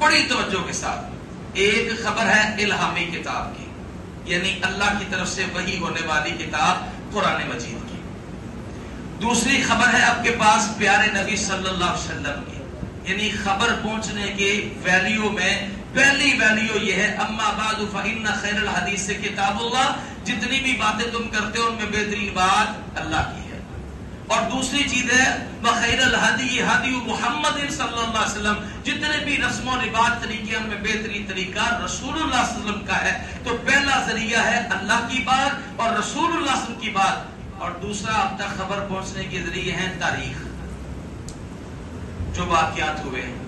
بڑی توجہ کے ساتھ، ایک خبر ہے الہامی کتاب کی، یعنی اللہ کی طرف سے وحی ہونے والی کتاب قرآن مجید کی، دوسری خبر ہے آپ کے پاس پیارے نبی صلی اللہ علیہ وسلم کی، یعنی خبر پہنچنے کی ویلیو میں پہلی ویلیو یہ ہے اما بعد فإن خیر الحدیث سے کتاب اللہ، جتنی بھی باتیں تم کرتے ہو ان میں بہترین بات اللہ کی ہے، اور دوسری چیز ہے وخیر الہدی ہدی محمد صلی اللہ علیہ وسلم، جتنے بھی رسم و رواج طریقے ان میں بہترین طریقہ رسول اللہ صلی اللہ علیہ وسلم کا ہے، تو پہلا ذریعہ ہے اللہ کی بات اور رسول اللہ صلی اللہ علیہ وسلم کی بات، اور دوسرا اب تک خبر پہنچنے کے ذریعے ہیں تاریخ، جو واقعات ہوئے ہیں۔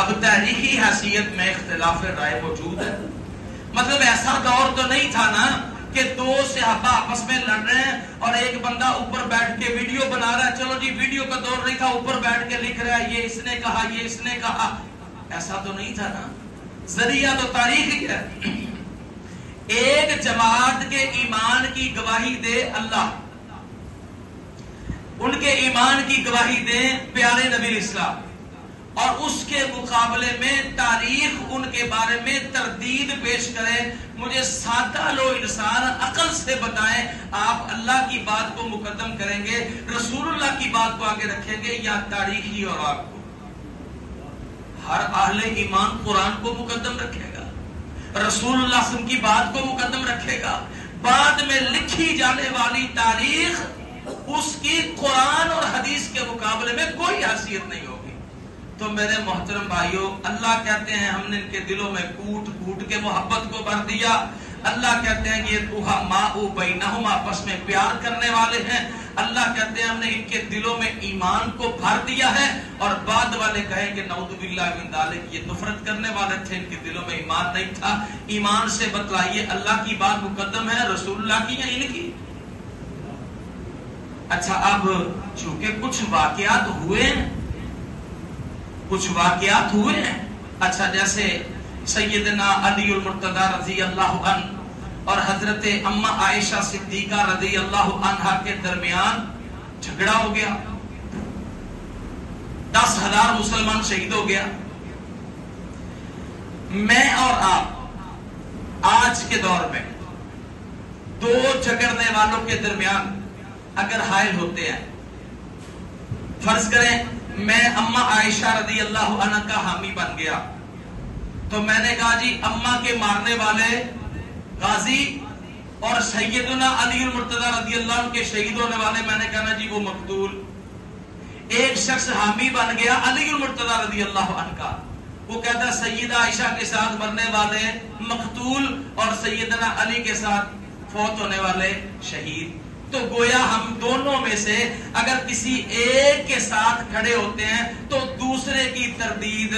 اب تاریخی حیثیت میں اختلاف رائے موجود ہے، مطلب ایسا دور تو نہیں تھا نا کہ دو صحابہ آپس میں لڑ رہے ہیں اور ایک بندہ اوپر بیٹھ کے ویڈیو بنا رہا ہے، چلو جی ویڈیو کا دور نہیں تھا، اوپر بیٹھ کے لکھ رہا ہے یہ اس نے کہا یہ اس نے کہا، ایسا تو نہیں تھا نا، ذریعہ تو تاریخ ہی ہے۔ ایک جماعت کے ایمان کی گواہی دے اللہ، ان کے ایمان کی گواہی دیں پیارے نبی اسلام، اور اس کے مقابلے میں تاریخ ان کے بارے میں تردید پیش کرے، مجھے سادہ لو انسان عقل سے بتائیں آپ اللہ کی بات کو مقدم کریں گے، رسول اللہ کی بات کو آگے رکھیں گے یا تاریخی اور آپ کو؟ ہر اہل ایمان قرآن کو مقدم رکھے گا، رسول اللہ صلی اللہ علیہ وسلم کی بات کو مقدم رکھے گا، بعد میں لکھی جانے والی تاریخ اس کی قرآن اور حدیث کے مقابلے میں کوئی حیثیت نہیں ہوگی۔ تو میرے محترم بھائیوں، اللہ کہتے ہیں ہم نے ان کے دلوں میں کوٹ کوٹ کے محبت کو بھر دیا، اللہ کہتے ہیں یہ رحماء بینہم، آپس میں پیار کرنے والے ہیں، اللہ کہتے ہیں ہم نے ان کے دلوں میں ایمان کو بھر دیا ہے، اور بعد والے کہیں کہ نعوذ باللہ من ذالک یہ نفرت کرنے والے تھے، ان کے دلوں میں ایمان نہیں تھا۔ ایمان سے بتلائیے اللہ کی بات مقدم ہے رسول اللہ کی یا ان کی؟ اچھا، اب چونکہ کچھ واقعات ہوئے ہیں، اچھا جیسے سیدنا علی المرتضی رضی اللہ عنہ اور حضرت اما عائشہ صدیقہ رضی اللہ عنہا کے درمیان جھگڑا ہو گیا، 10,000 مسلمان شہید ہو گیا۔ میں اور آپ آج کے دور میں دو جھگڑنے والوں کے درمیان اگر حائل ہوتے ہیں، فرض کریں میں اما عائشہ رضی اللہ عنہ کا حامی بن گیا، تو میں نے کہا جی اما کے مارنے والے غازی اور سیدنا علی المرتضی رضی اللہ عنہ کے شہید ہونے والے، میں نے کہا جی وہ مقتول۔ ایک شخص حامی بن گیا علی المرتضی رضی اللہ عنہ کا، وہ کہتا سیدہ عائشہ کے ساتھ مرنے والے مقتول اور سیدنا علی کے ساتھ فوت ہونے والے شہید۔ تو گویا ہم دونوں میں سے اگر کسی ایک کے ساتھ کھڑے ہوتے ہیں تو دوسرے کی تردید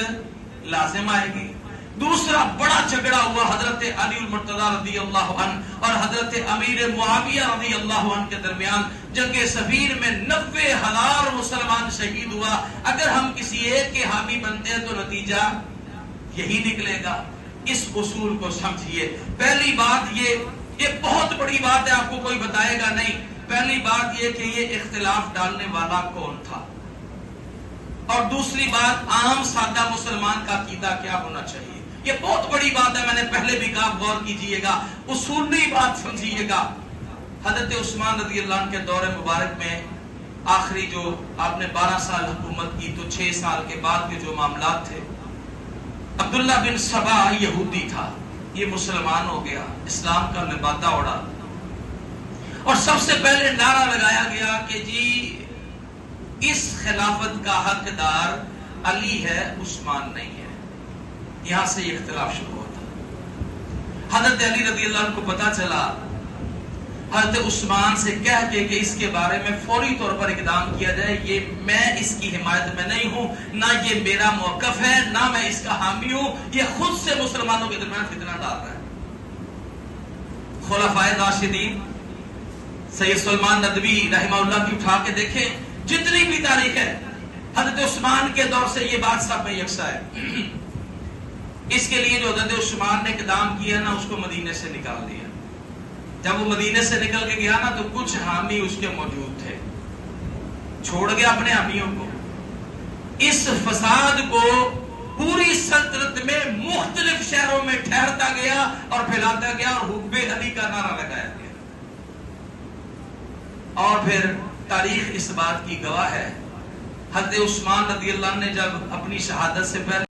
لازم آئے گی۔ دوسرا بڑا جھگڑا ہوا حضرت علی المرتضی رضی اللہ عنہ اور حضرت امیر معاویہ رضی اللہ عنہ کے درمیان، جنگ صفین میں 90,000 مسلمان شہید ہوا۔ اگر ہم کسی ایک کے حامی بنتے ہیں تو نتیجہ یہی نکلے گا۔ اس اصول کو سمجھیے۔ پہلی بات یہ بہت بڑی بات ہے، آپ کو کوئی بتائے گا نہیں۔ پہلی بات یہ کہ یہ اختلاف ڈالنے والا کون تھا، اور دوسری بات عام سادہ مسلمان کا عقیدہ کیا ہونا چاہیے۔ یہ بہت بڑی بات ہے، میں نے پہلے بھی کہا، غور کیجئے گا، اصولی بات سمجھیے گا۔ حضرت عثمان رضی اللہ عنہ کے دور مبارک میں آخری جو آپ نے 12 سال حکومت کی، تو 6 سال کے بعد کے جو معاملات تھے، عبداللہ بن سبا یہودی تھا، یہ مسلمان ہو گیا، اسلام کا لبادہ اڑا، اور سب سے پہلے نعرہ لگایا گیا کہ جی اس خلافت کا حقدار علی ہے، عثمان نہیں ہے۔ یہاں سے یہ اختلاف شروع ہوتا۔ حضرت علی رضی اللہ عنہ کو پتا چلا، حضرت عثمان سے کہہ کے کہ اس کے بارے میں فوری طور پر اقدام کیا جائے، یہ میں اس کی حمایت میں نہیں ہوں، نہ یہ میرا موقف ہے، نہ میں اس کا حامی ہوں، یہ خود سے مسلمانوں کے درمیان فتنہ ڈال رہا ہے۔ خلفائے راشدین سید سلمان ندوی رحمہ اللہ کی اٹھا کے دیکھیں، جتنی بھی تاریخ ہے، حضرت عثمان کے دور سے یہ بات سب میں یکساں ہے۔ اس کے لیے جو حضرت عثمان نے اقدام کیا نا، اس کو مدینے سے نکال دیا۔ جب وہ مدینے سے نکل کے گیا نا، تو کچھ حامی اس کے موجود تھے، چھوڑ گیا اپنے حامیوں کو۔ اس فساد کو پوری سلطنت میں مختلف شہروں میں ٹھہرتا گیا اور پھیلاتا گیا اور حب علی کا نعرہ لگایا گیا. اور پھر تاریخ اس بات کی گواہ ہے، حضرت عثمان رضی اللہ عنہ نے جب اپنی شہادت سے پہلے